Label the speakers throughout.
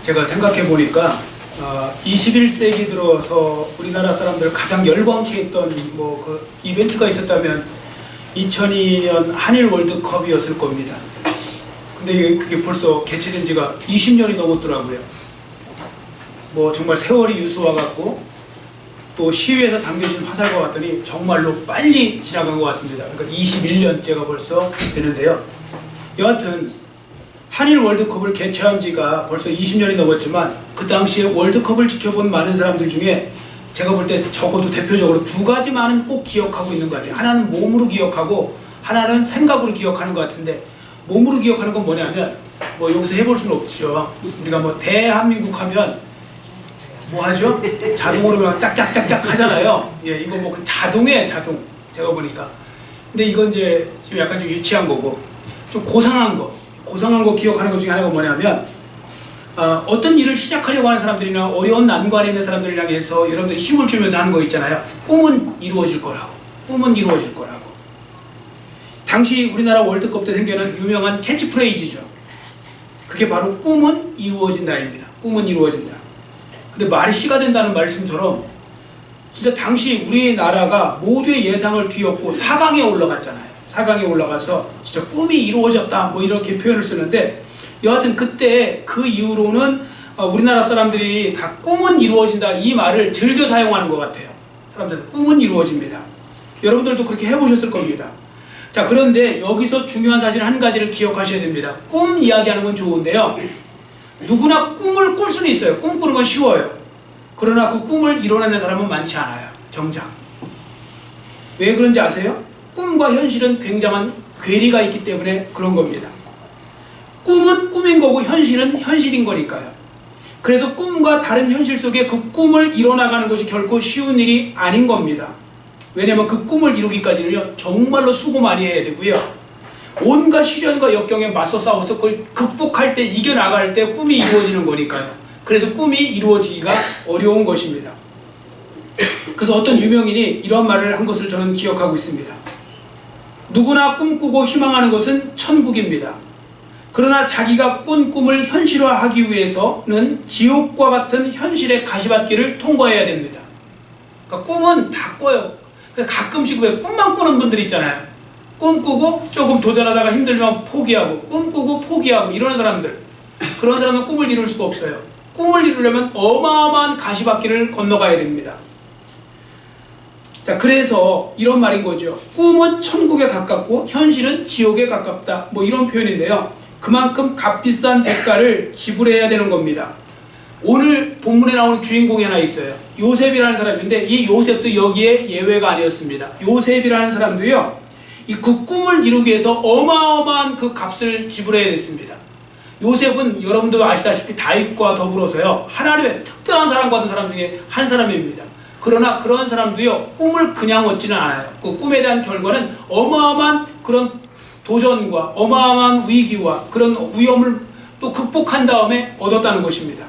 Speaker 1: 제가 생각해 보니까 21세기 들어서 우리나라 사람들 가장 열광케 했던 그 이벤트가 있었다면 2002년 한일 월드컵이었을 겁니다. 근데 그게 벌써 개최된 지가 20년이 넘었더라고요. 정말 세월이 유수와 같고 또 시위에서 당겨진 화살과 같더니 정말로 빨리 지나간 것 같습니다. 그러니까 21년째가 벌써 되는데요. 여하튼 한일 월드컵을 개최한 지가 벌써 20년이 넘었지만 그 당시에 월드컵을 지켜본 많은 사람들 중에 제가 볼 때 적어도 대표적으로 두 가지만은 꼭 기억하고 있는 것 같아요. 하나는 몸으로 기억하고 하나는 생각으로 기억하는 것 같은데, 몸으로 기억하는 건 뭐냐면 여기서 해볼 수는 없죠. 우리가 대한민국 하면 뭐 하죠? 자동으로 그냥 짝짝짝짝 하잖아요. 예, 이거 자동이에요, 자동. 제가 보니까. 근데 이건 이제 지금 약간 좀 유치한 거고, 좀 고상한 거 기억하는 것 중에 하나가 뭐냐면, 어떤 일을 시작하려고 하는 사람들이나 어려운 난관에 있는 사람들을 향해서 여러분들이 힘을 주면서 하는 거 있잖아요. 꿈은 이루어질 거라고. 꿈은 이루어질 거라고. 당시 우리나라 월드컵 때 생겨난 유명한 캐치프레이즈죠. 그게 바로 꿈은 이루어진다입니다. 꿈은 이루어진다. 근데 말이 씨가 된다는 말씀처럼 진짜 당시 우리나라가 모두의 예상을 뒤엎고 4강에 올라갔잖아요. 4강에 올라가서 진짜 꿈이 이루어졌다 이렇게 표현을 쓰는데, 여하튼 그때 그 이후로는 우리나라 사람들이 다 꿈은 이루어진다 이 말을 즐겨 사용하는 것 같아요. 사람들 꿈은 이루어집니다. 여러분들도 그렇게 해보셨을 겁니다. 자, 그런데 여기서 중요한 사실 한 가지를 기억하셔야 됩니다. 꿈 이야기하는 건 좋은데요, 누구나 꿈을 꿀 수는 있어요. 꿈꾸는 건 쉬워요. 그러나 그 꿈을 이뤄내는 사람은 많지 않아요. 정작. 왜 그런지 아세요? 꿈과 현실은 굉장한 괴리가 있기 때문에 그런 겁니다. 꿈은 꿈인 거고 현실은 현실인 거니까요. 그래서 꿈과 다른 현실 속에 그 꿈을 이뤄나가는 것이 결코 쉬운 일이 아닌 겁니다. 왜냐면 그 꿈을 이루기까지는요, 정말로 수고 많이 해야 되고요, 온갖 시련과 역경에 맞서 싸워서 그걸 극복할 때, 이겨나갈 때 꿈이 이루어지는 거니까요. 그래서 꿈이 이루어지기가 어려운 것입니다. 그래서 어떤 유명인이 이런 말을 한 것을 저는 기억하고 있습니다. 누구나 꿈꾸고 희망하는 것은 천국입니다. 그러나 자기가 꾼 꿈을 현실화하기 위해서는 지옥과 같은 현실의 가시밭길을 통과해야 됩니다. 그러니까 꿈은 다 꿔요. 그래서 가끔씩 왜 꿈만 꾸는 분들 있잖아요. 꿈꾸고 조금 도전하다가 힘들면 포기하고, 꿈꾸고 포기하고 이러는 사람들. 그런 사람은 꿈을 이룰 수가 없어요. 꿈을 이루려면 어마어마한 가시밭길을 건너가야 됩니다. 자, 그래서 이런 말인 거죠. 꿈은 천국에 가깝고 현실은 지옥에 가깝다. 이런 표현인데요. 그만큼 값비싼 대가를 지불해야 되는 겁니다. 오늘 본문에 나오는 주인공이 하나 있어요. 요셉이라는 사람인데, 이 요셉도 여기에 예외가 아니었습니다. 요셉이라는 사람도요, 그 꿈을 이루기 위해서 어마어마한 그 값을 지불해야 됐습니다. 요셉은 여러분도 아시다시피 다윗과 더불어서요, 하나님의 특별한 사랑받은 사람 중에 한 사람입니다. 그러나 그런 사람도요, 꿈을 그냥 얻지는 않아요. 그 꿈에 대한 결과는 어마어마한 그런 도전과 어마어마한 위기와 그런 위험을 또 극복한 다음에 얻었다는 것입니다.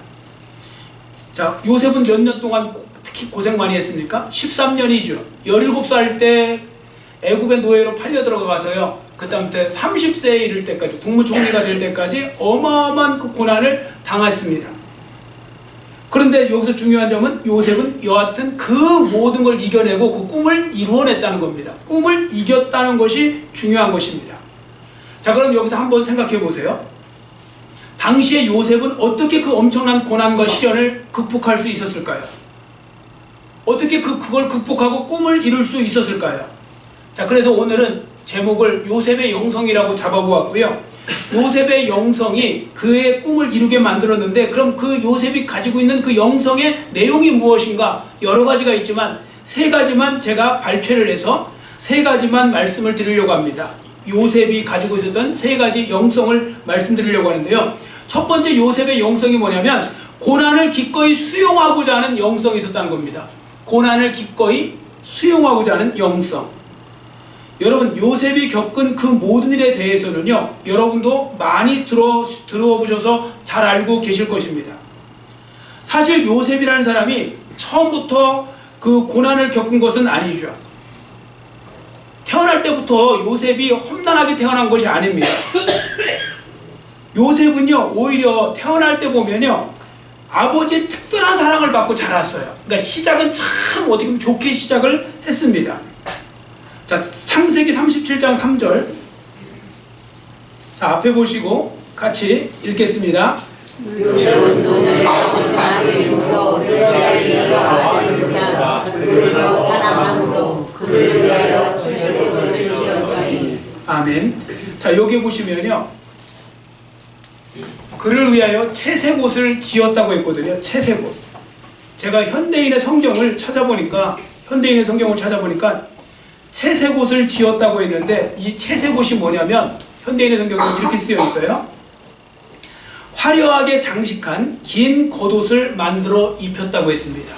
Speaker 1: 자, 요셉은 몇 년 동안 특히 고생 많이 했습니까? 13년이죠. 17살 때 애굽의 노예로 팔려 들어가서요, 그 다음부터 30세에 이를 때까지, 국무총리가 될 때까지 어마어마한 그 고난을 당했습니다. 그런데 여기서 중요한 점은 요셉은 여하튼 그 모든 걸 이겨내고 그 꿈을 이루어냈다는 겁니다. 꿈을 이겼다는 것이 중요한 것입니다. 자, 그럼 여기서 한번 생각해 보세요. 당시에 요셉은 어떻게 그 엄청난 고난과 시련을 극복할 수 있었을까요? 어떻게 그걸 극복하고 꿈을 이룰 수 있었을까요? 자, 그래서 오늘은 제목을 요셉의 영성이라고 잡아보았고요. 요셉의 영성이 그의 꿈을 이루게 만들었는데, 그럼 그 요셉이 가지고 있는 그 영성의 내용이 무엇인가? 여러 가지가 있지만 세 가지만 제가 발췌를 해서 세 가지만 말씀을 드리려고 합니다. 요셉이 가지고 있었던 세 가지 영성을 말씀드리려고 하는데요. 첫 번째 요셉의 영성이 뭐냐면, 고난을 기꺼이 수용하고자 하는 영성이 있었다는 겁니다. 고난을 기꺼이 수용하고자 하는 영성. 여러분, 요셉이 겪은 그 모든 일에 대해서는요, 여러분도 많이 들어보셔서 잘 알고 계실 것입니다. 사실 요셉이라는 사람이 처음부터 그 고난을 겪은 것은 아니죠. 태어날 때부터 요셉이 험난하게 태어난 것이 아닙니다. 요셉은요, 오히려 태어날 때 보면요, 아버지의 특별한 사랑을 받고 자랐어요. 그러니까 시작은 참 어떻게 보면 좋게 시작을 했습니다. 자, 창세기 37장 3절. 자, 앞에 보시고 같이 읽겠습니다.
Speaker 2: 요셉은 눈을 나를 힘으로 이스라엘을 아들보다 그를 더 사랑함으로 그를 위하여 채색옷을 지었더니.
Speaker 1: 아멘. 자, 여기 보시면요, 그를 위하여 채색옷을 지었다고 했거든요. 채색옷. 제가 현대인의 성경을 찾아보니까 채색옷을 지었다고 했는데, 이 채색옷이 뭐냐면 현대인의 성경에 이렇게 쓰여 있어요. 화려하게 장식한 긴 겉옷을 만들어 입혔다고 했습니다.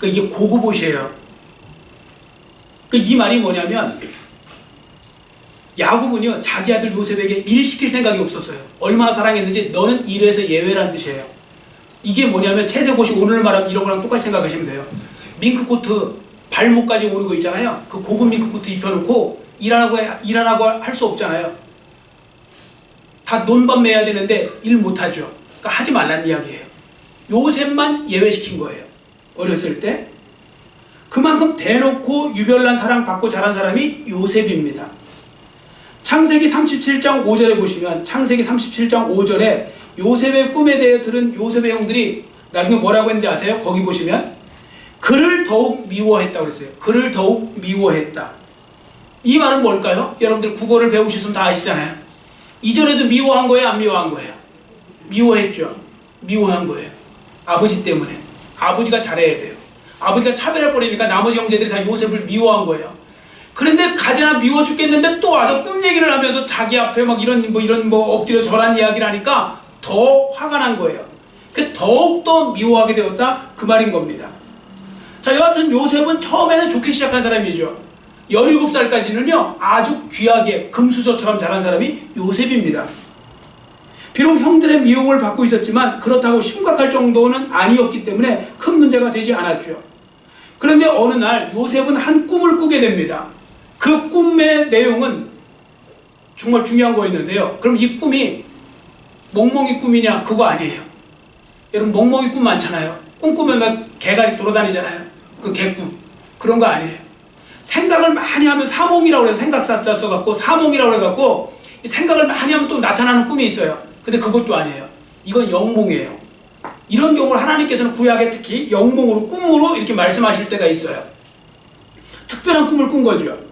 Speaker 1: 이게 고급 옷이에요. 이 말이 뭐냐면 야곱은요, 자기 아들 요셉에게 일 시킬 생각이 없었어요. 얼마나 사랑했는지 너는 일에서 예외란 뜻이에요. 이게 뭐냐면 채색옷이 오늘 말하면 이런 거랑 똑같이 생각하시면 돼요. 밍크코트 발목까지 오는 거 있잖아요. 그 고급 밍크코트 입혀놓고 일하라고 할 수 없잖아요. 다 논밭 매야 되는데 일 못하죠. 그러니까 하지 말라는 이야기예요. 요셉만 예외시킨 거예요. 어렸을 때. 그만큼 대놓고 유별난 사랑 받고 자란 사람이 요셉입니다. 창세기 37장 5절에 보시면, 창세기 37장 5절에 요셉의 꿈에 대해 들은 요셉의 형들이 나중에 뭐라고 했는지 아세요? 거기 보시면 그를 더욱 미워했다고 그랬어요. 그를 더욱 미워했다. 이 말은 뭘까요? 여러분들 국어를 배우셨으면 다 아시잖아요. 이전에도 미워한 거예요? 안 미워한 거예요? 미워했죠. 미워한 거예요. 아버지 때문에. 아버지가 잘해야 돼요. 아버지가 차별해버리니까 나머지 형제들이 다 요셉을 미워한 거예요. 그런데 가재나 미워 죽겠는데 또 와서 꿈 얘기를 하면서 자기 앞에 막 이런 엎드려 절한 이야기를 하니까 더 화가 난 거예요. 더욱더 미워하게 되었다, 그 말인 겁니다. 자, 여하튼 요셉은 처음에는 좋게 시작한 사람이죠. 17살까지는요 아주 귀하게 금수저처럼 자란 사람이 요셉입니다. 비록 형들의 미움을 받고 있었지만 그렇다고 심각할 정도는 아니었기 때문에 큰 문제가 되지 않았죠. 그런데 어느 날 요셉은 한 꿈을 꾸게 됩니다. 그 꿈의 내용은 정말 중요한 거였는데요. 그럼 이 꿈이 멍멍이 꿈이냐? 그거 아니에요. 여러분, 멍멍이 꿈 많잖아요. 꿈 꾸면 막 개가 이렇게 돌아다니잖아요. 그 개꿈. 그런 거 아니에요. 생각을 많이 하면 사몽이라고 해서 생각사자 써갖고 사몽이라고 해갖고 생각을 많이 하면 또 나타나는 꿈이 있어요. 근데 그것도 아니에요. 이건 영몽이에요. 이런 경우를 하나님께서는 구약에 특히 영몽으로, 꿈으로 이렇게 말씀하실 때가 있어요. 특별한 꿈을 꾼 거죠.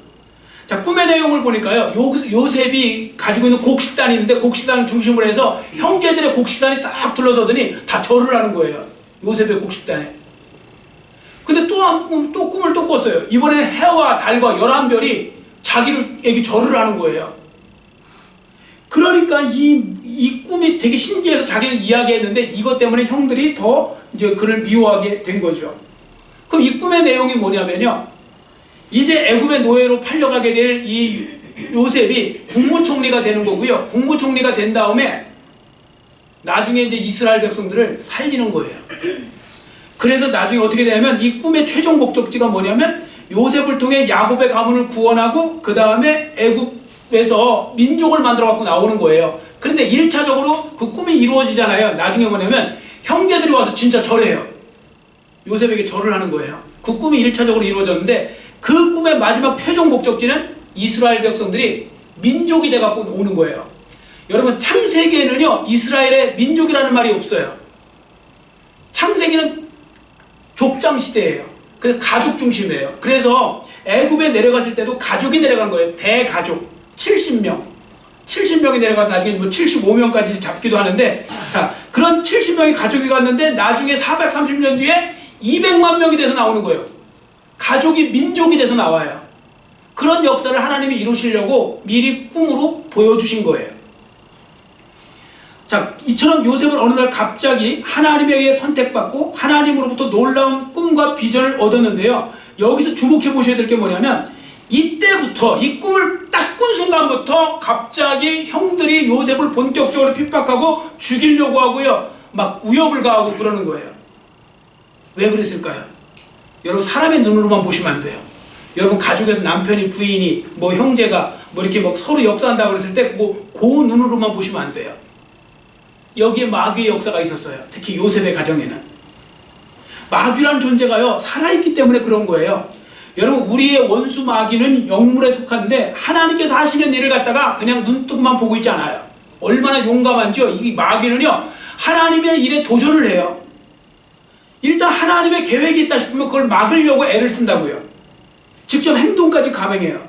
Speaker 1: 자, 꿈의 내용을 보니까요, 요셉이 가지고 있는 곡식단이 있는데 곡식단을 중심으로 해서 형제들의 곡식단이 딱 둘러서더니 다 절을 하는 거예요. 요셉의 곡식단에. 근데 또 꿈을 또 꿨어요. 이번에는 해와 달과 11별이 자기에게 절을 하는 거예요. 그러니까 이 꿈이 되게 신기해서 자기를 이야기했는데 이것 때문에 형들이 더 이제 그를 미워하게 된 거죠. 그럼 이 꿈의 내용이 뭐냐면요, 이제 애굽의 노예로 팔려가게 될 이 요셉이 국무총리가 되는 거고요. 국무총리가 된 다음에 나중에 이제 이스라엘 백성들을 살리는 거예요. 그래서 나중에 어떻게 되냐면 이 꿈의 최종 목적지가 뭐냐면 요셉을 통해 야곱의 가문을 구원하고 그 다음에 애굽에서 민족을 만들어 갖고 나오는 거예요. 그런데 1차적으로 그 꿈이 이루어지잖아요. 나중에 뭐냐면 형제들이 와서 진짜 절해요. 요셉에게 절을 하는 거예요. 그 꿈이 1차적으로 이루어졌는데 그 꿈의 마지막 최종 목적지는 이스라엘 백성들이 민족이 돼 갖고 오는 거예요. 여러분, 창세기에는요 이스라엘의 민족이라는 말이 없어요. 창세기는 족장 시대예요. 그래서 가족 중심이에요. 그래서 애굽에 내려갔을 때도 가족이 내려간 거예요. 대가족 70명이 내려가서 나중에 뭐 75명까지 잡기도 하는데, 자, 그런 70명이 가족이 갔는데 나중에 430년 뒤에 200만 명이 돼서 나오는 거예요. 가족이 민족이 돼서 나와요. 그런 역사를 하나님이 이루시려고 미리 꿈으로 보여주신 거예요. 자, 이처럼 요셉은 어느 날 갑자기 하나님에 의해 선택받고 하나님으로부터 놀라운 꿈과 비전을 얻었는데요. 여기서 주목해 보셔야 될 게 뭐냐면 이때부터, 이 꿈을 딱 꾼 순간부터 갑자기 형들이 요셉을 본격적으로 핍박하고 죽이려고 하고요, 막 위협을 가하고 그러는 거예요. 왜 그랬을까요? 여러분, 사람의 눈으로만 보시면 안 돼요. 여러분, 가족에서 남편이, 부인이, 뭐 형제가 뭐 이렇게 막 서로 역사한다고 그랬을 때 그 눈으로만 보시면 안 돼요. 여기에 마귀의 역사가 있었어요. 특히 요셉의 가정에는. 마귀란 존재가요, 살아있기 때문에 그런 거예요. 여러분, 우리의 원수 마귀는 영물에 속한데 하나님께서 하시는 일을 갖다가 그냥 눈뜨고만 보고 있지 않아요. 얼마나 용감한지요. 이 마귀는요, 하나님의 일에 도전을 해요. 일단 하나님의 계획이 있다 싶으면 그걸 막으려고 애를 쓴다고요. 직접 행동까지 감행해요.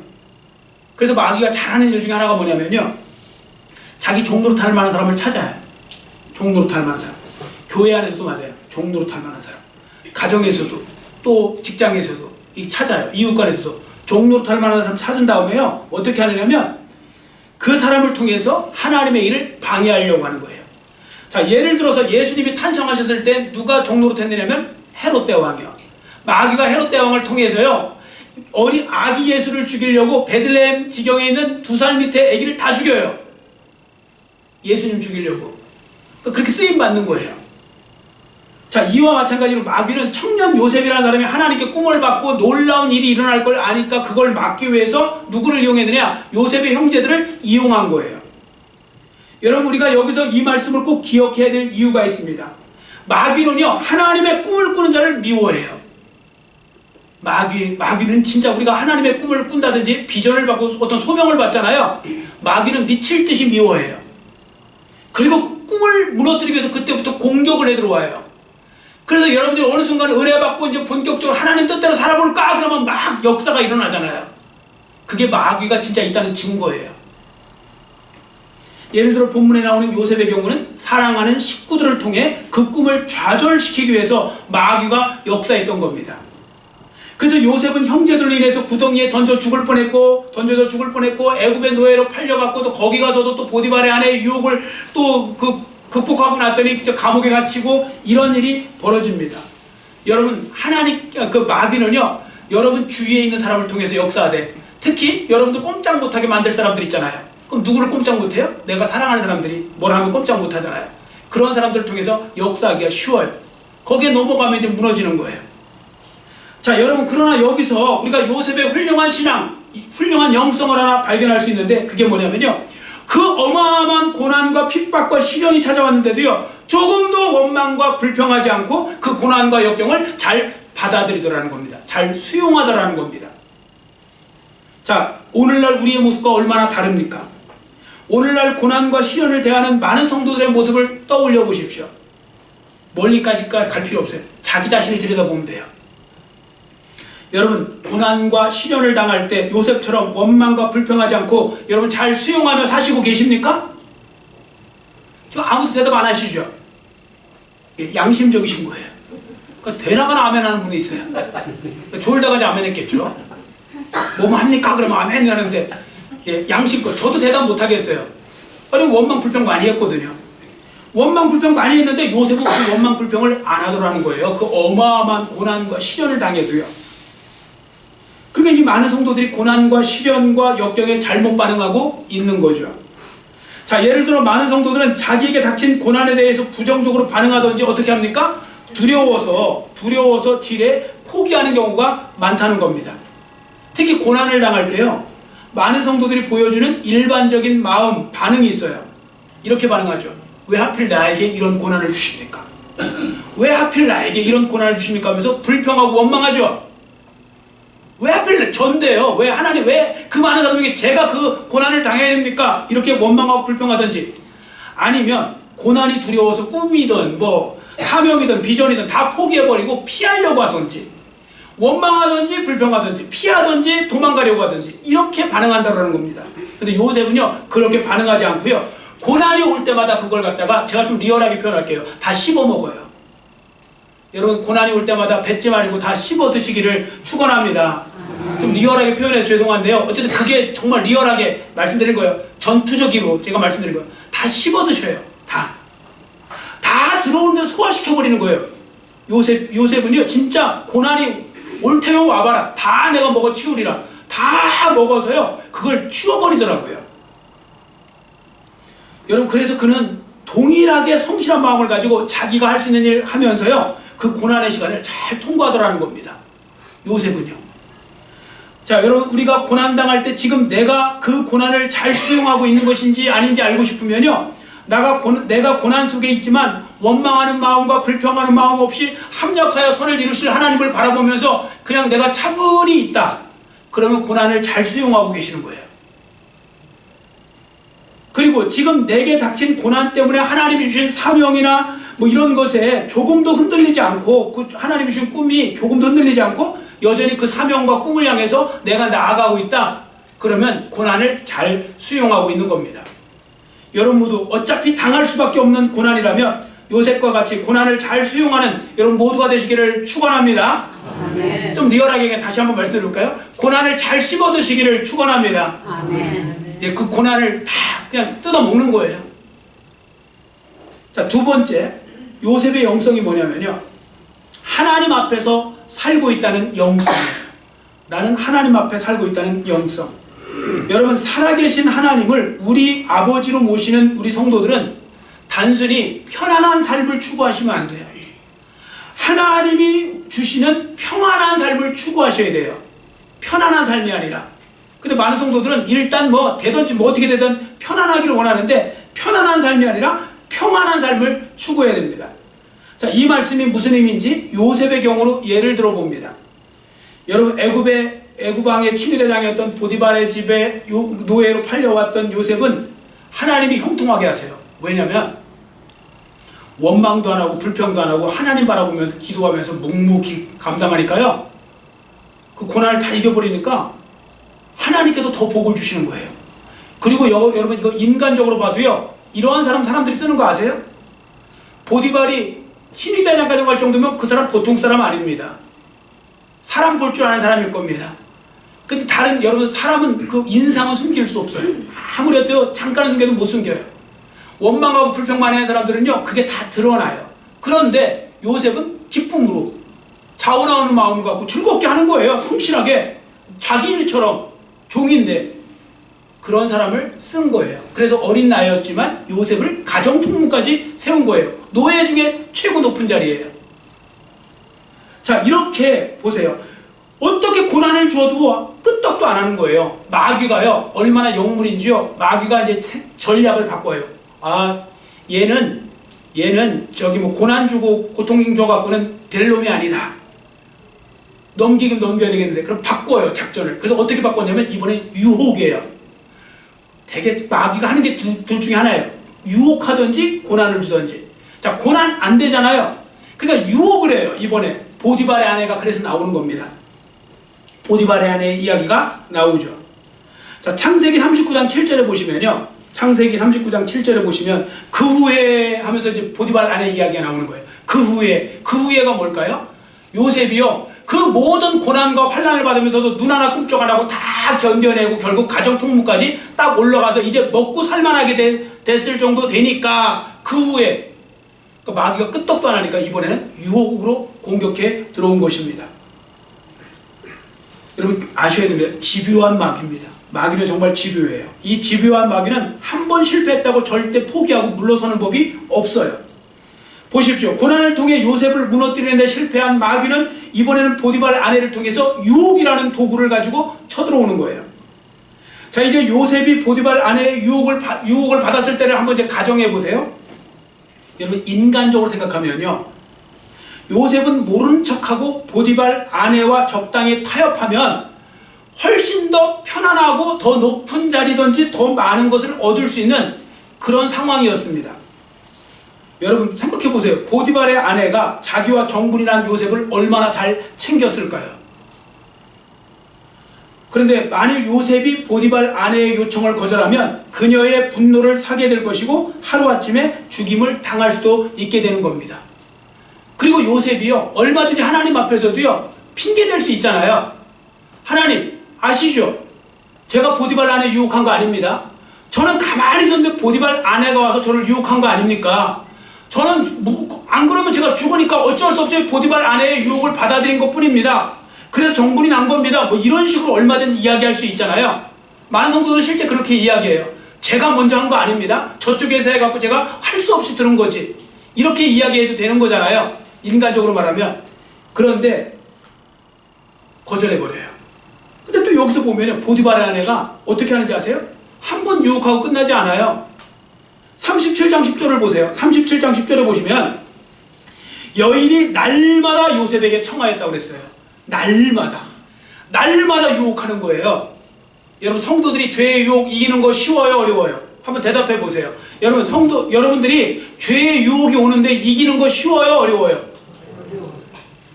Speaker 1: 그래서 마귀가 잘하는 일 중에 하나가 뭐냐면요, 자기 종노릇할 만한 사람을 찾아요. 종노릇할 만한 사람. 교회 안에서도 맞아요. 종노릇할 만한 사람. 가정에서도, 또 직장에서도 찾아요. 이웃간에서도 종노릇할 만한 사람 찾은 다음에요, 어떻게 하느냐면 그 사람을 통해서 하나님의 일을 방해하려고 하는 거예요. 자, 예를 들어서 예수님이 탄생하셨을 때 누가 종노릇 했느냐면 헤롯 대왕이요. 마귀가 헤롯 대왕을 통해서요, 어린 아기 예수를 죽이려고 베들레헴 지경에 있는 2살 밑에 아기를 다 죽여요. 예수님 죽이려고. 그렇게 쓰임 받는 거예요. 자, 이와 마찬가지로 마귀는 청년 요셉이라는 사람이 하나님께 꿈을 받고 놀라운 일이 일어날 걸 아니까 그걸 막기 위해서 누구를 이용했느냐? 요셉의 형제들을 이용한 거예요. 여러분, 우리가 여기서 이 말씀을 꼭 기억해야 될 이유가 있습니다. 마귀는요, 하나님의 꿈을 꾸는 자를 미워해요. 마귀는 진짜 우리가 하나님의 꿈을 꾼다든지 비전을 받고 어떤 소명을 받잖아요. 마귀는 미칠 듯이 미워해요. 그리고 그 꿈을 무너뜨리기 위해서 그때부터 공격을 해 들어와요. 그래서 여러분들이 어느 순간 은혜받고 이제 본격적으로 하나님 뜻대로 살아볼까? 그러면 막 역사가 일어나잖아요. 그게 마귀가 진짜 있다는 증거예요. 예를 들어 본문에 나오는 요셉의 경우는 사랑하는 식구들을 통해 그 꿈을 좌절시키기 위해서 마귀가 역사했던 겁니다. 그래서 요셉은 형제들로 인해서 구덩이에 던져서 죽을 뻔했고 애굽의 노예로 팔려갔고 또 거기 가서도 또 보디발의 아내의 유혹을 또 극복하고 났더니 감옥에 갇히고 이런 일이 벌어집니다. 여러분, 그 마귀는요, 여러분 주위에 있는 사람을 통해서 역사하되, 특히 여러분들 꼼짝 못하게 만들 사람들 있잖아요. 그럼 누구를 꼼짝 못해요? 내가 사랑하는 사람들이 뭘 하면 꼼짝 못하잖아요. 그런 사람들을 통해서 역사하기가 쉬워요. 거기에 넘어가면 이제 무너지는 거예요. 자, 여러분, 그러나 여기서 우리가 요셉의 훌륭한 신앙, 훌륭한 영성을 하나 발견할 수 있는데, 그게 뭐냐면요, 그 어마어마한 고난과 핍박과 시련이 찾아왔는데도요, 조금도 원망과 불평하지 않고 그 고난과 역경을 잘 받아들이더라는 겁니다. 잘 수용하더라는 겁니다. 자, 오늘날 우리의 모습과 얼마나 다릅니까? 오늘날 고난과 시련을 대하는 많은 성도들의 모습을 떠올려 보십시오. 멀리까지 갈 필요 없어요. 자기 자신을 들여다보면 돼요. 여러분, 고난과 시련을 당할 때 요셉처럼 원망과 불평하지 않고 여러분 잘 수용하며 사시고 계십니까? 지금 아무도 대답 안 하시죠? 예, 양심적이신 거예요. 그러니까 되나마나 아멘 하는 분이 있어요. 졸다가 이제 아멘 했겠죠? 뭐 합니까? 그러면 아멘 하는데, 예, 양심껏. 저도 대답 못 하겠어요. 아니, 원망 불평 많이 했거든요. 원망 불평 많이 했는데 요셉은 그 원망 불평을 안 하더라는 거예요. 그 어마어마한 고난과 시련을 당해도요. 그러니까 이 많은 성도들이 고난과 시련과 역경에 잘못 반응하고 있는 거죠. 자, 예를 들어 많은 성도들은 자기에게 닥친 고난에 대해서 부정적으로 반응하든지 어떻게 합니까? 두려워서 지레 포기하는 경우가 많다는 겁니다. 특히 고난을 당할 때요, 많은 성도들이 보여주는 일반적인 마음, 반응이 있어요. 이렇게 반응하죠. 왜 하필 나에게 이런 고난을 주십니까? 왜 하필 나에게 이런 고난을 주십니까? 하면서 불평하고 원망하죠. 왜 하필 전데요? 왜 하나님, 왜 그 많은 사람에게 제가 그 고난을 당해야 됩니까? 이렇게 원망하고 불평하든지, 아니면 고난이 두려워서 꿈이든 뭐 사명이든 비전이든 다 포기해버리고 피하려고 하든지, 원망하든지 불평하든지 피하든지 도망가려고 하든지 이렇게 반응한다는 겁니다. 근데 요셉은요, 그렇게 반응하지 않고요, 고난이 올 때마다 그걸 갖다가, 제가 좀 리얼하게 표현할게요, 다 씹어먹어요. 여러분, 고난이 올 때마다 뱉지 말고 다 씹어 드시기를 축원합니다. 좀 리얼하게 표현해서 죄송한데요, 어쨌든 그게 정말 리얼하게 말씀드린 거예요. 전투적으로 제가 말씀드린 거예요. 다 씹어 드셔요. 다 들어오는 대로 소화시켜버리는 거예요. 요셉은요, 진짜 고난이 올 테면 와봐라, 다 내가 먹어 치우리라, 다 먹어서요 그걸 치워버리더라고요. 여러분, 그래서 그는 동일하게 성실한 마음을 가지고 자기가 할 수 있는 일 하면서요, 그 고난의 시간을 잘 통과하더라는 겁니다. 요셉은요. 자, 여러분, 우리가 고난당할 때 지금 내가 그 고난을 잘 수용하고 있는 것인지 아닌지 알고 싶으면요, 내가 고난 속에 있지만 원망하는 마음과 불평하는 마음 없이 합력하여 선을 이루실 하나님을 바라보면서 그냥 내가 차분히 있다. 그러면 고난을 잘 수용하고 계시는 거예요. 그리고 지금 내게 닥친 고난 때문에 하나님이 주신 사명이나 뭐 이런 것에 조금도 흔들리지 않고, 그 하나님이 주신 꿈이 조금도 흔들리지 않고 여전히 그 사명과 꿈을 향해서 내가 나아가고 있다. 그러면 고난을 잘 수용하고 있는 겁니다. 여러분 모두 어차피 당할 수밖에 없는 고난이라면 요셉과 같이 고난을 잘 수용하는 여러분 모두가 되시기를 축원합니다.
Speaker 2: 아멘.
Speaker 1: 좀 리얼하게 다시 한번 말씀드릴까요? 고난을 잘 씹어 드시기를 축원합니다.
Speaker 2: 아멘.
Speaker 1: 예, 그 고난을 다 그냥 뜯어 먹는 거예요. 자, 두 번째, 요셉의 영성이 뭐냐면요, 하나님 앞에서 살고 있다는 영성이에요. 나는 하나님 앞에 살고 있다는 영성. 여러분, 살아계신 하나님을 우리 아버지로 모시는 우리 성도들은 단순히 편안한 삶을 추구하시면 안 돼요. 하나님이 주시는 평안한 삶을 추구하셔야 돼요. 편안한 삶이 아니라. 근데 많은 성도들은 일단 뭐 되든지 뭐 어떻게 되든 편안하기를 원하는데, 편안한 삶이 아니라 평안한 삶을 추구해야 됩니다. 자, 이 말씀이 무슨 의미인지 요셉의 경우로 예를 들어 봅니다. 여러분, 애굽 왕의 친위대장이었던 보디발의 집에 노예로 팔려왔던 요셉은 하나님이 형통하게 하세요. 왜냐하면 원망도 안 하고 불평도 안 하고 하나님 바라보면서 기도하면서 묵묵히 감당하니까요, 그 고난을 다 이겨버리니까 하나님께서 더 복을 주시는 거예요. 그리고 여러분, 이거 인간적으로 봐도요, 이러한 사람들이 쓰는 거 아세요? 보디발이 친위대장까지 갈 정도면 그 사람 보통 사람 아닙니다. 사람 볼 줄 아는 사람일 겁니다. 근데 여러분, 사람은 그 인상은 숨길 수 없어요. 아무리 해도 잠깐은 숨겨도 못 숨겨요. 원망하고 불평 많이 하는 사람들은요, 그게 다 드러나요. 그런데 요셉은 기쁨으로 자원하는 마음을 갖고 즐겁게 하는 거예요. 성실하게 자기 일처럼. 종인데 그런 사람을 쓴 거예요. 그래서 어린 나이였지만 요셉을 가정총무까지 세운 거예요. 노예 중에 최고 높은 자리예요. 자, 이렇게 보세요. 어떻게 고난을 줘도 끄떡도 안 하는 거예요. 마귀가요, 얼마나 영물인지요. 마귀가 이제 전략을 바꿔요. 아, 얘는 저기 뭐 고난 주고 고통 줘 갖고는 될 놈이 아니다. 넘기긴 넘겨야 되겠는데, 그럼 바꿔요, 작전을. 그래서 어떻게 바꿨냐면 이번엔 유혹이에요. 되게 마귀가 하는 게 둘 중에 하나예요. 유혹하든지 고난을 주든지. 자, 고난 안 되잖아요. 그러니까 유혹을 해요. 이번에 보디발의 아내가 그래서 나오는 겁니다. 보디발의 아내의 이야기가 나오죠. 자, 창세기 39장 7절에 보시면요, 창세기 39장 7절에 보시면 그 후에 하면서 이제 보디발 아내 이야기가 나오는 거예요. 그 후에가 뭘까요? 요셉이요, 그 모든 고난과 환난을 받으면서도 눈 하나 꿈쩍 안 하고 다 견뎌내고 결국 가정총무까지 딱 올라가서 이제 먹고 살만하게 됐을 정도 되니까, 그 후에 마귀가 끄떡도 안 하니까 이번에는 유혹으로 공격해 들어온 것입니다. 여러분 아셔야 됩니다. 집요한 마귀입니다. 마귀는 정말 집요해요. 이 집요한 마귀는 한 번 실패했다고 절대 포기하고 물러서는 법이 없어요. 보십시오. 고난을 통해 요셉을 무너뜨리는 데 실패한 마귀는 이번에는 보디발 아내를 통해서 유혹이라는 도구를 가지고 쳐들어오는 거예요. 자, 이제 요셉이 보디발 아내의 유혹을 받았을 때를 한번 이제 가정해 보세요. 여러분, 인간적으로 생각하면요, 요셉은 모른 척하고 보디발 아내와 적당히 타협하면 훨씬 더 편안하고 더 높은 자리든지 더 많은 것을 얻을 수 있는 그런 상황이었습니다. 여러분 생각해 보세요. 보디발의 아내가 자기와 정분이 난 요셉을 얼마나 잘 챙겼을까요? 그런데 만일 요셉이 보디발 아내의 요청을 거절하면 그녀의 분노를 사게 될 것이고 하루아침에 죽임을 당할 수도 있게 되는 겁니다. 그리고 요셉이요, 얼마든지 하나님 앞에서도요 핑계댈 수 있잖아요. 하나님 아시죠? 제가 보디발 아내 유혹한 거 아닙니다. 저는 가만히 있었는데 보디발 아내가 와서 저를 유혹한 거 아닙니까? 저는 안 그러면 제가 죽으니까 어쩔 수 없이 보디발 아내의 유혹을 받아들인 것 뿐입니다. 그래서 정분이 난 겁니다. 뭐 이런 식으로 얼마든지 이야기할 수 있잖아요. 많은 성도들은 실제 그렇게 이야기해요. 제가 먼저 한 거 아닙니다. 저쪽에서 해갖고 제가 할 수 없이 들은 거지. 이렇게 이야기해도 되는 거잖아요. 인간적으로 말하면. 그런데 거절해버려요. 근데 또 여기서 보면 보디발의 아내가 어떻게 하는지 아세요? 한 번 유혹하고 끝나지 않아요. 37장 10절을 보세요. 37장 10절에 보시면 여인이 날마다 요셉에게 청하였다고 그랬어요. 날마다 유혹하는 거예요. 여러분, 성도들이 죄의 유혹 이기는 거 쉬워요, 어려워요? 한번 대답해 보세요. 여러분들이 죄의 유혹이 오는데 이기는 거 쉬워요, 어려워요?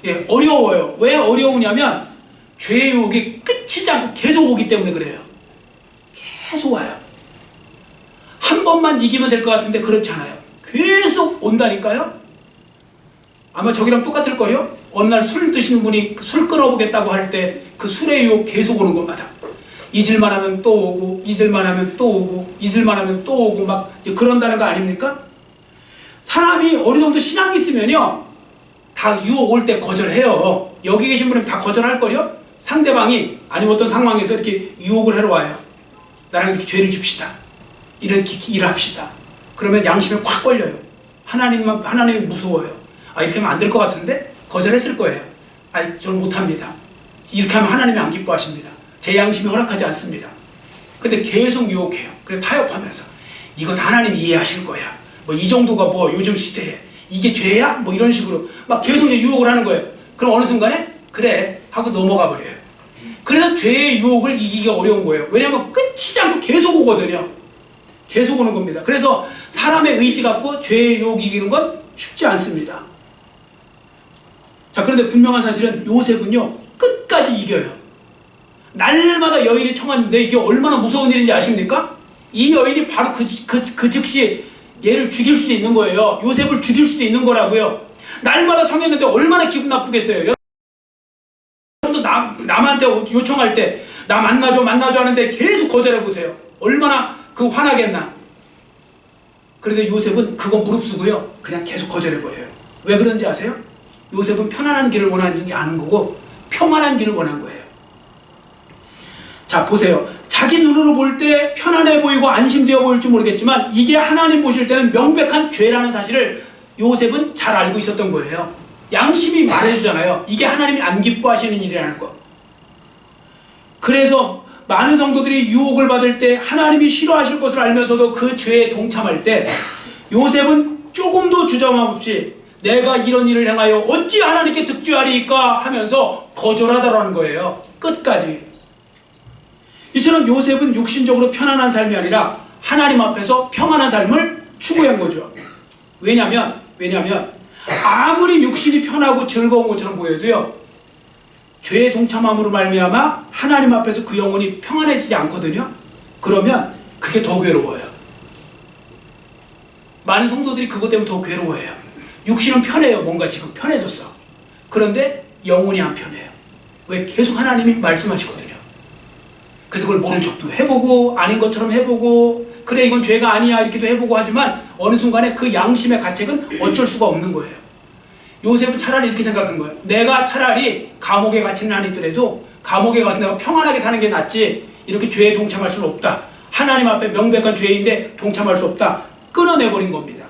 Speaker 1: 예, 어려워요. 왜 어려우냐면 죄의 유혹이 끝이지 않고 계속 오기 때문에 그래요. 계속 와요. 한 번만 이기면 될 것 같은데 그렇지 않아요. 계속 온다니까요. 아마 저기랑 똑같을 거요. 어느 날 술 드시는 분이 술 끊어보겠다고 할 때 그 술의 유혹 계속 오는 것마다 잊을만 하면 또 오고, 잊을만 하면 또 오고, 잊을만 하면 또 오고, 막 이제 그런다는 거 아닙니까? 사람이 어느 정도 신앙이 있으면요, 다 유혹 올 때 거절해요. 여기 계신 분은 다 거절할 거요. 상대방이 아니면 어떤 상황에서 이렇게 유혹을 하러 와요. 나랑 이렇게 죄를 집시다, 이렇게 일합시다. 그러면 양심에 콱 걸려요. 하나님이 무서워요. 아, 이렇게 하면 안 될 것 같은데? 거절했을 거예요. 아, 저는 못합니다. 이렇게 하면 하나님이 안 기뻐하십니다. 제 양심이 허락하지 않습니다. 근데 계속 유혹해요. 그래서 타협하면서 이거 다 하나님이 이해하실 거야. 뭐 이 정도가 뭐 요즘 시대에 이게 죄야? 뭐 이런 식으로 막 계속 이제 유혹을 하는 거예요. 그럼 어느 순간에 그래 하고 넘어가 버려요. 그래서 죄의 유혹을 이기기가 어려운 거예요. 왜냐하면 끝이지 않고 계속 오거든요. 계속 오는 겁니다. 그래서 사람의 의지 갖고 죄의 유혹 이기는 건 쉽지 않습니다. 자, 그런데 분명한 사실은 요셉은요, 끝까지 이겨요. 날마다 여인이 청하는데 이게 얼마나 무서운 일인지 아십니까? 이 여인이 바로 그 즉시 얘를 죽일 수도 있는 거예요. 요셉을 죽일 수도 있는 거라고요. 날마다 청했는데 얼마나 기분 나쁘겠어요. 여러분도 남한테 요청할 때 나 만나줘 하는데 계속 거절해보세요. 얼마나 그 화나겠나. 그런데 요셉은 그거 무릅쓰고요, 그냥 계속 거절해버려요. 왜 그런지 아세요? 요셉은 편안한 길을 원하는 게 아는 거고 평안한 길을 원한 거예요. 자, 보세요. 자기 눈으로 볼 때 편안해 보이고 안심되어 보일지 모르겠지만 이게 하나님 보실 때는 명백한 죄라는 사실을 요셉은 잘 알고 있었던 거예요. 양심이 말해주잖아요. 이게 하나님이 안 기뻐하시는 일이라는 거. 그래서 많은 성도들이 유혹을 받을 때 하나님이 싫어하실 것을 알면서도 그 죄에 동참할 때 요셉은 조금도 주저함 없이 내가 이런 일을 행하여 어찌 하나님께 득죄하리까 하면서 거절하더라는 거예요. 끝까지. 이처럼 요셉은 육신적으로 편안한 삶이 아니라 하나님 앞에서 평안한 삶을 추구한 거죠. 왜냐하면 아무리 육신이 편하고 즐거운 것처럼 보여도요, 죄에 동참함으로 말미암아 하나님 앞에서 그 영혼이 평안해지지 않거든요. 그러면 그게 더 괴로워요. 많은 성도들이 그것 때문에 더 괴로워해요. 육신은 편해요. 뭔가 지금 편해졌어. 그런데 영혼이 안 편해요. 왜? 계속 하나님이 말씀하시거든요. 그래서 그걸 모른 척도 해보고 아닌 것처럼 해보고 그래 이건 죄가 아니야 이렇게도 해보고 하지만 어느 순간에 그 양심의 가책은 어쩔 수가 없는 거예요. 요셉은 차라리 이렇게 생각한 거예요. 내가 차라리 감옥에 갇히는 한이 있더라도 감옥에 가서 내가 평안하게 사는 게 낫지 이렇게 죄에 동참할 수는 없다. 하나님 앞에 명백한 죄인데 동참할 수 없다. 끊어내버린 겁니다.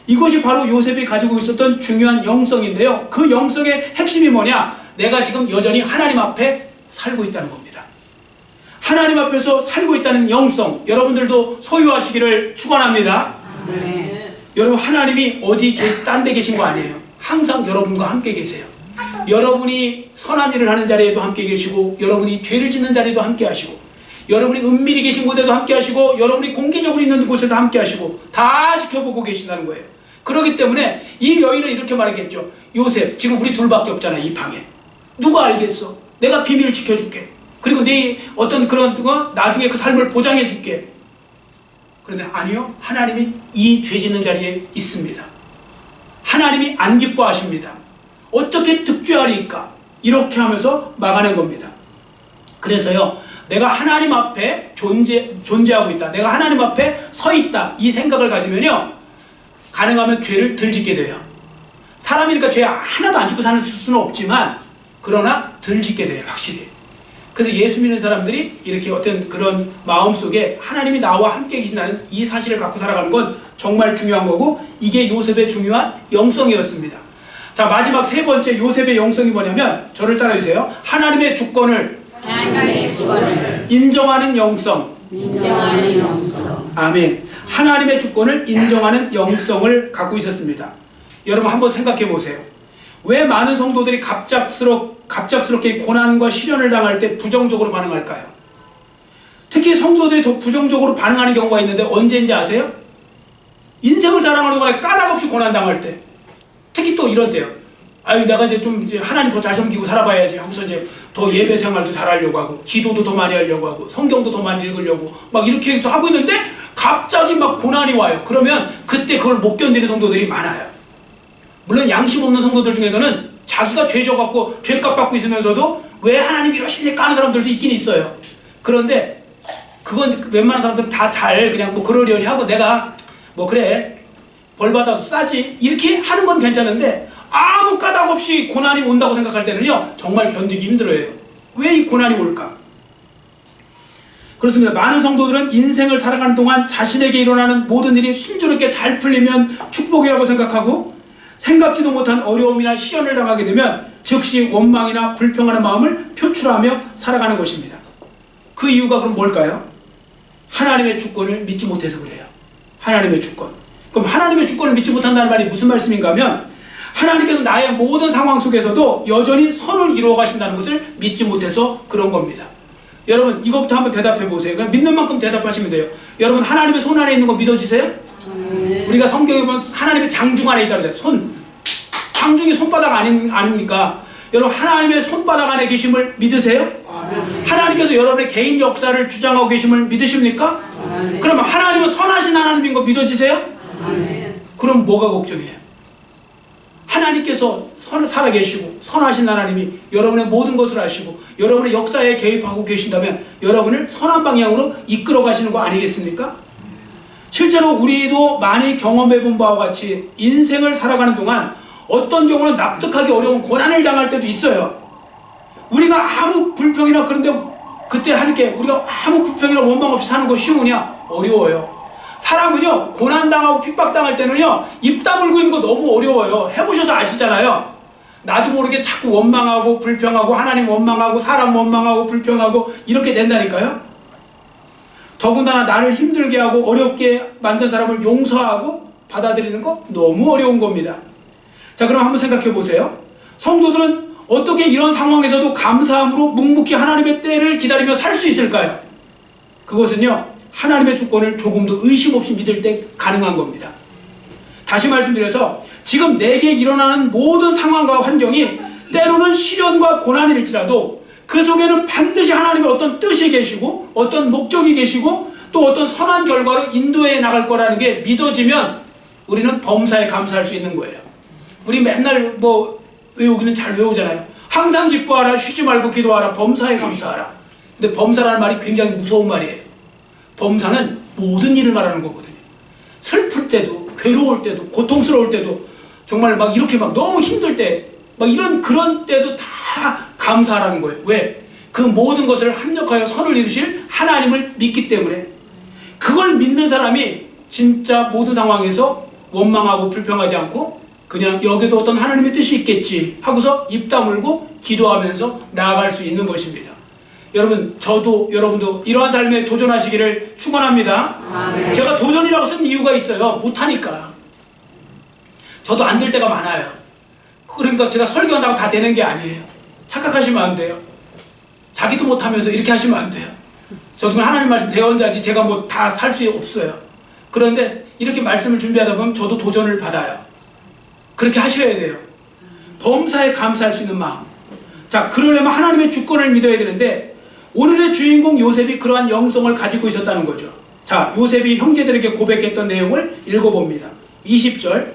Speaker 1: 이것이 바로 요셉이 가지고 있었던 중요한 영성인데요. 그 영성의 핵심이 뭐냐? 내가 지금 여전히 하나님 앞에 살고 있다는 겁니다. 하나님 앞에서 살고 있다는 영성, 여러분들도 소유하시기를 축원합니다.
Speaker 2: 네.
Speaker 1: 여러분, 하나님이 어디 딴 데 계신 거 아니에요. 항상 여러분과 함께 계세요. 여러분이 선한 일을 하는 자리에도 함께 계시고, 여러분이 죄를 짓는 자리에도 함께 하시고, 여러분이 은밀히 계신 곳에도 함께 하시고, 여러분이 공개적으로 있는 곳에도 함께 하시고, 다 지켜보고 계신다는 거예요. 그렇기 때문에 이 여인은 이렇게 말했겠죠. 요셉, 지금 우리 둘밖에 없잖아, 이 방에. 누가 알겠어? 내가 비밀을 지켜줄게. 그리고 네 어떤 그런 거 나중에 그 삶을 보장해줄게. 그런데 아니요, 하나님이 이 죄 짓는 자리에 있습니다. 하나님이 안 기뻐하십니다. 어떻게 득죄하리까? 이렇게 하면서 막아낸 겁니다. 그래서요, 내가 하나님 앞에 존재하고 있다, 내가 하나님 앞에 서 있다, 이 생각을 가지면요, 가능하면 죄를 덜 짓게 돼요. 사람이니까 죄 하나도 안 짓고 사는 수는 없지만 그러나 덜 짓게 돼요, 확실히. 그래서 예수 믿는 사람들이 이렇게 어떤 그런 마음속에 하나님이 나와 함께 계신다는 이 사실을 갖고 살아가는 건 정말 중요한 거고, 이게 요셉의 중요한 영성이었습니다. 자, 마지막 세 번째 요셉의 영성이 뭐냐면, 저를 따라주세요. 하나님의 주권을 인정하는 영성.
Speaker 2: 인정하는 영성.
Speaker 1: 아멘. 하나님의 주권을 인정하는 영성을 갖고 있었습니다. 여러분 한번 생각해 보세요. 왜 많은 성도들이 갑작스럽게 고난과 시련을 당할 때 부정적으로 반응할까요? 특히 성도들이 더 부정적으로 반응하는 경우가 있는데 언제인지 아세요? 인생을 살아가는 동안에 까닭없이 고난당할 때, 특히 또 이런 때요. 아유, 내가 이제 좀 하나님 더 잘 섬기고 살아봐야지 하고서 이제 더 예배 생활도 잘하려고 하고, 기도도 더 많이 하려고 하고, 성경도 더 많이 읽으려고 막 이렇게 해서 하고 있는데 갑자기 막 고난이 와요. 그러면 그때 그걸 못 견디는 성도들이 많아요. 물론 양심 없는 성도들 중에서는 자기가 죄져갖고 죄값 받고 있으면서도 왜 하나님 이러십니까 하는 사람들도 있긴 있어요. 그런데 그건 웬만한 사람들은 다 잘 그냥 뭐 그러려니 하고 내가 뭐 그래 벌 받아도 싸지 이렇게 하는 건 괜찮은데 아무 까닭 없이 고난이 온다고 생각할 때는요 정말 견디기 힘들어요. 왜 이 고난이 올까? 그렇습니다. 많은 성도들은 인생을 살아가는 동안 자신에게 일어나는 모든 일이 순조롭게 잘 풀리면 축복이라고 생각하고 생각지도 못한 어려움이나 시련을 당하게 되면 즉시 원망이나 불평하는 마음을 표출하며 살아가는 것입니다. 그 이유가 그럼 뭘까요? 하나님의 주권을 믿지 못해서 그래요. 하나님의 주권. 그럼 하나님의 주권을 믿지 못한다는 말이 무슨 말씀인가 하면 하나님께서 나의 모든 상황 속에서도 여전히 선을 이루어 가신다는 것을 믿지 못해서 그런 겁니다. 여러분 이것부터 한번 대답해 보세요. 그냥 믿는 만큼 대답하시면 돼요. 여러분 하나님의 손 안에 있는 거 믿어지세요? 우리가 성경에 보면 하나님의 장중 안에 있다고 하잖아요. 손. 장중이 손바닥 아닙니까? 여러분 하나님의 손바닥 안에 계심을 믿으세요? 하나님께서 여러분의 개인 역사를 주장하고 계심을 믿으십니까? 그러면 하나님은 선하신 하나님인 거 믿어지세요? 그럼 뭐가 걱정이에요? 하나님께서 살아계시고 선하신 하나님이 여러분의 모든 것을 아시고 여러분의 역사에 개입하고 계신다면 여러분을 선한 방향으로 이끌어 가시는 거 아니겠습니까? 실제로 우리도 많이 경험해 본 바와 같이 인생을 살아가는 동안 어떤 경우는 납득하기 어려운 고난을 당할 때도 있어요. 우리가 아무 불평이나 그런데 그때 하니까 우리가 아무 불평이나 원망 없이 사는 거 쉬우냐? 어려워요. 사람은요 고난당하고 핍박당할 때는요 입 다물고 있는 거 너무 어려워요. 해보셔서 아시잖아요. 나도 모르게 자꾸 원망하고 불평하고 하나님 원망하고 사람 원망하고 불평하고 이렇게 된다니까요. 더군다나 나를 힘들게 하고 어렵게 만든 사람을 용서하고 받아들이는 거 너무 어려운 겁니다. 자, 그럼 한번 생각해 보세요. 성도들은 어떻게 이런 상황에서도 감사함으로 묵묵히 하나님의 때를 기다리며 살 수 있을까요? 그것은요 하나님의 주권을 조금도 의심 없이 믿을 때 가능한 겁니다. 다시 말씀드려서 지금 내게 일어나는 모든 상황과 환경이 때로는 시련과 고난일지라도 그 속에는 반드시 하나님의 어떤 뜻이 계시고 어떤 목적이 계시고 또 어떤 선한 결과로 인도해 나갈 거라는 게 믿어지면 우리는 범사에 감사할 수 있는 거예요. 우리 맨날 뭐 외우기는 잘 외우잖아요. 항상 기뻐하라, 쉬지 말고 기도하라, 범사에 감사하라. 근데 범사라는 말이 굉장히 무서운 말이에요. 범사는 모든 일을 말하는 거거든요. 슬플 때도, 괴로울 때도, 고통스러울 때도, 정말 막 이렇게 막 너무 힘들 때, 막 그런 때도 다 감사하라는 거예요. 왜? 그 모든 것을 합력하여 선을 이루실 하나님을 믿기 때문에 그걸 믿는 사람이 진짜 모든 상황에서 원망하고 불평하지 않고 그냥 여기도 어떤 하나님의 뜻이 있겠지 하고서 입 다물고 기도하면서 나아갈 수 있는 것입니다. 여러분, 저도 여러분도 이러한 삶에 도전하시기를 축원합니다. 아멘. 제가 도전이라고 쓴 이유가 있어요. 못하니까. 저도 안 될 때가 많아요. 그러니까 제가 설교한다고 다 되는 게 아니에요. 착각하시면 안 돼요. 자기도 못하면서 이렇게 하시면 안 돼요. 저도 하나님 말씀 대언자지 제가 뭐 다 살 수 없어요. 그런데 이렇게 말씀을 준비하다 보면 저도 도전을 받아요. 그렇게 하셔야 돼요. 범사에 감사할 수 있는 마음. 자, 그러려면 하나님의 주권을 믿어야 되는데 오늘의 주인공 요셉이 그러한 영성을 가지고 있었다는 거죠. 자, 요셉이 형제들에게 고백했던 내용을 읽어봅니다. 20절,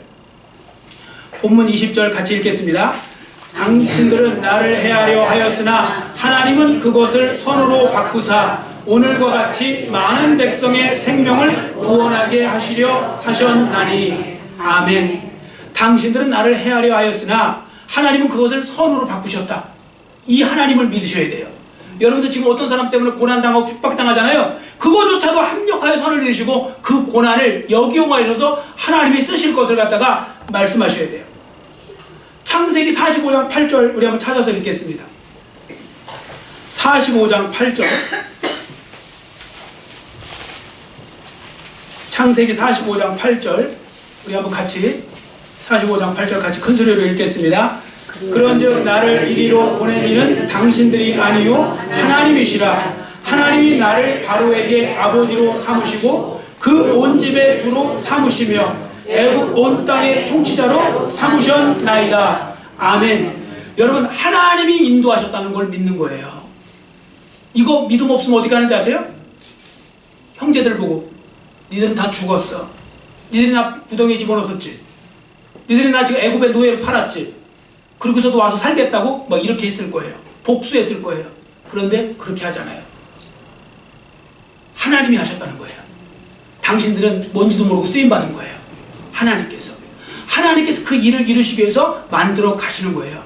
Speaker 1: 본문 20절 같이 읽겠습니다. 당신들은 나를 해하려 하였으나 하나님은 그것을 선으로 바꾸사 오늘과 같이 많은 백성의 생명을 구원하게 하시려 하셨나니. 아멘. 당신들은 나를 해하려 하였으나 하나님은 그것을 선으로 바꾸셨다. 이 하나님을 믿으셔야 돼요. 여러분들 지금 어떤 사람 때문에 고난당하고 핍박당하잖아요. 그거조차도 합력하여 선을 이루시고 그 고난을 역이용하셔서 하나님이 쓰실 것을 갖다가 말씀하셔야 돼요. 창세기 45장 8절 우리 한번 찾아서 읽겠습니다. 45장 8절 창세기 45장 8절 우리 한번 같이 45장 8절 같이 큰 소리로 읽겠습니다. 그런즉 나를 이리로 보낸 이는 당신들이 아니요 하나님이시라. 하나님이 나를 바로에게 아버지로 삼으시고 그 온 집의 주로 삼으시며 애굽 온 땅의 통치자로 삼으셨나이다. 아멘. 여러분, 하나님이 인도하셨다는 걸 믿는 거예요. 이거 믿음 없으면 어떻게 하는지 아세요? 형제들 보고 니들은 다 죽었어. 니들이 나 구덩이에 집어넣었지. 니들이 나 지금 애굽의 노예로 팔았지. 그러고서도 와서 살겠다고 막 이렇게 했을 거예요. 복수했을 거예요. 그런데 그렇게 하잖아요. 하나님이 하셨다는 거예요. 당신들은 뭔지도 모르고 쓰임받은 거예요. 하나님께서 그 일을 이루시기 위해서 만들어 가시는 거예요.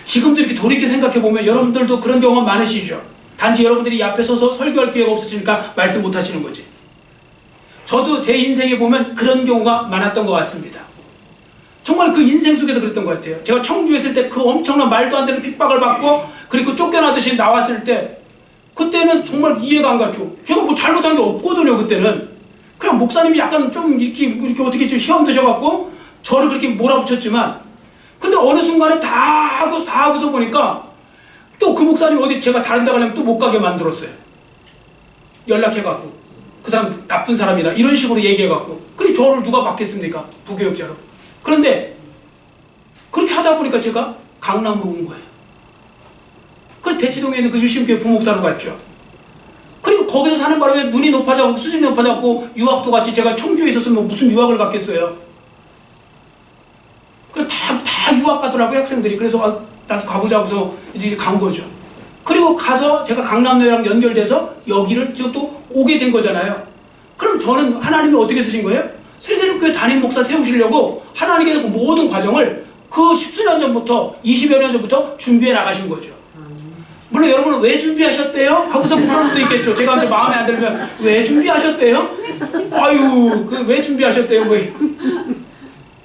Speaker 1: 지금도 이렇게 돌이켜 생각해 보면 여러분들도 그런 경험 많으시죠. 단지 여러분들이 이 앞에 서서 설교할 기회가 없으시니까 말씀 못 하시는 거지. 저도 제 인생에 보면 그런 경우가 많았던 것 같습니다. 정말 그 인생 속에서 그랬던 것 같아요. 제가 청주에 있을 때 그 엄청난 말도 안 되는 핍박을 받고 그리고 쫓겨나듯이 나왔을 때 그때는 정말 이해가 안 갔죠. 제가 뭐 잘못한 게 없거든요. 그때는 그냥 목사님이 약간 좀 이렇게 어떻게 좀 시험 드셔갖고 저를 그렇게 몰아붙였지만, 근데 어느 순간에 다 하고서 보니까 또 그 목사님 어디 제가 다른 데 가려면 또 못 가게 만들었어요. 연락해갖고 그 사람 나쁜 사람이다 이런 식으로 얘기해갖고, 그리고 저를 누가 받겠습니까? 부교육자로. 그런데 그렇게 하다 보니까 제가 강남으로 온 거예요. 그래서 대치동에 있는 그 일심교회 부목사로 갔죠. 그리고 거기서 사는 바람에 눈이 높아져갖고 수준이 높아져갖고 유학도 갔지. 제가 청주에 있었으면 무슨 유학을 갔겠어요. 그래서 다 유학 가더라고요, 학생들이. 그래서 나도 가보자 해서 이제 간 거죠. 그리고 가서 제가 강남여랑 연결돼서 여기를 지금 또 오게 된 거잖아요. 그럼 저는 하나님이 어떻게 쓰신 거예요? 새세력교회 담임 목사 세우시려고 하나님께서 그 모든 과정을 그 십수년 전부터 20여 년 전부터 준비해 나가신 거죠. 물론 여러분은 왜 준비하셨대요? 하고서 물어볼 수도 있겠죠. 제가 이제 마음에 안 들면 왜 준비하셨대요? 아유, 왜 준비하셨대요?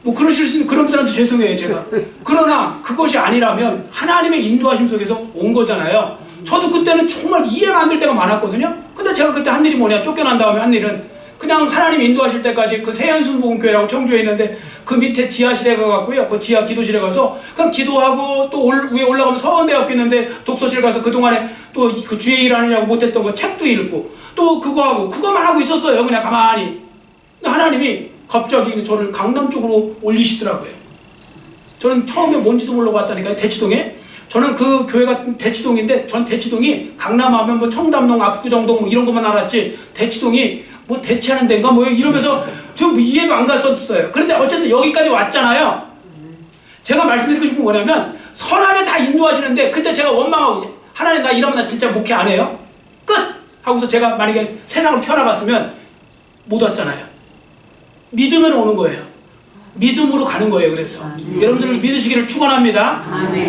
Speaker 1: 뭐 그러실 수 있는 그런 분들한테 죄송해요, 제가. 그러나 그것이 아니라면 하나님의 인도하심 속에서 온 거잖아요. 저도 그때는 정말 이해가 안 될 때가 많았거든요. 근데 제가 그때 한 일이 뭐냐, 쫓겨난 다음에 한 일은 그냥 하나님 인도하실 때까지 그 세안순복음교회라고 청주에 있는데 그 밑에 지하실에 가갖고요, 그 지하 기도실에 가서 그냥 기도하고 또 위에 올라가면 서원대학교 있는데 독서실 가서 그동안에 또 그 주에 일하느냐고 못했던 거 책도 읽고 또 그거 하고 그거만 하고 있었어요. 그냥 가만히. 근데 하나님이 갑자기 저를 강남 쪽으로 올리시더라고요. 저는 처음에 뭔지도 모르고 왔다니까요. 대치동에. 저는 그 교회가 대치동인데 전 대치동이 강남 하면 뭐 청담동, 압구정동 뭐 이런 것만 알았지 대치동이 뭐 대치하는 데인가 뭐 이러면서 저 이해도 안 갔었어요. 그런데 어쨌든 여기까지 왔잖아요. 제가 말씀드리고 싶은 건 뭐냐면 선하게 다 인도하시는데 그때 제가 원망하고 하나님 나 이러면 나 진짜 목회 안 해요? 끝! 하고서 제가 만약에 세상으로 태어나갔으면 못 왔잖아요. 믿으면 오는 거예요. 믿음으로 가는 거예요. 그래서 여러분들 믿으시기를 축원합니다.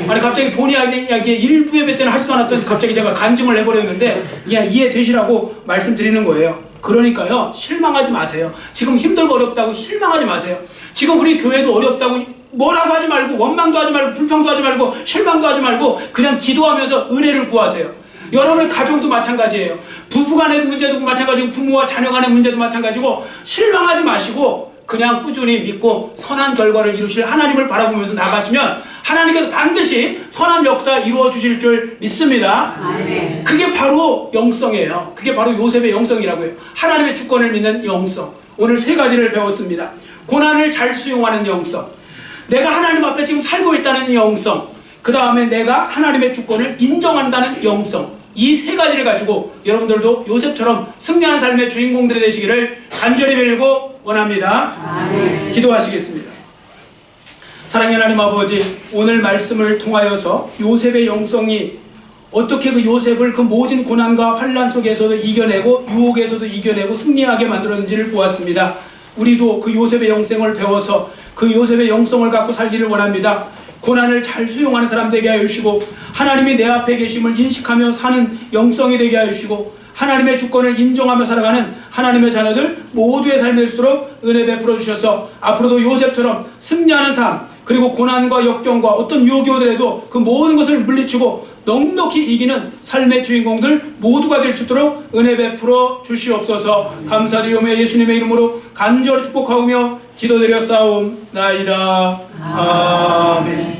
Speaker 1: 아니 갑자기 본의 아니게 일부 예배 때는 하지도 않았던 갑자기 제가 간증을 해버렸는데 그냥 이해되시라고 말씀드리는 거예요. 그러니까요, 실망하지 마세요. 지금 힘들고 어렵다고 실망하지 마세요. 지금 우리 교회도 어렵다고 뭐라고 하지 말고 원망도 하지 말고 불평도 하지 말고 실망도 하지 말고 그냥 기도하면서 은혜를 구하세요. 여러분의 가정도 마찬가지예요. 부부간의 문제도 마찬가지고 부모와 자녀 간의 문제도 마찬가지고 실망하지 마시고 그냥 꾸준히 믿고 선한 결과를 이루실 하나님을 바라보면서 나가시면 하나님께서 반드시 선한 역사 이루어 주실 줄 믿습니다. 아멘. 그게 바로 영성이에요. 그게 바로 요셉의 영성이라고 해요. 하나님의 주권을 믿는 영성. 오늘 세 가지를 배웠습니다. 고난을 잘 수용하는 영성, 내가 하나님 앞에 지금 살고 있다는 영성, 그 다음에 내가 하나님의 주권을 인정한다는 영성. 이 세 가지를 가지고 여러분들도 요셉처럼 승리하는 삶의 주인공들이 되시기를 간절히 빌고 원합니다. 아멘. 기도하시겠습니다. 사랑의 하나님 아버지, 오늘 말씀을 통하여서 요셉의 영성이 어떻게 그 요셉을 그 모진 고난과 환난 속에서도 이겨내고 유혹에서도 이겨내고 승리하게 만들었는지를 보았습니다. 우리도 그 요셉의 영성을 배워서 그 요셉의 영성을 갖고 살기를 원합니다. 고난을 잘 수용하는 사람 되게 하여 주시고 하나님이 내 앞에 계심을 인식하며 사는 영성이 되게 하여 주시고 하나님의 주권을 인정하며 살아가는 하나님의 자녀들 모두의 삶이 될수록 은혜 베풀어 주셔서 앞으로도 요셉처럼 승리하는 삶, 그리고 고난과 역경과 어떤 유혹이 오더라도 그 모든 것을 물리치고 넉넉히 이기는 삶의 주인공들 모두가 될 수 있도록 은혜 베풀어 주시옵소서. 감사드리오며 예수님의 이름으로 간절히 축복하오며 기도드려 싸움나이다. 아멘.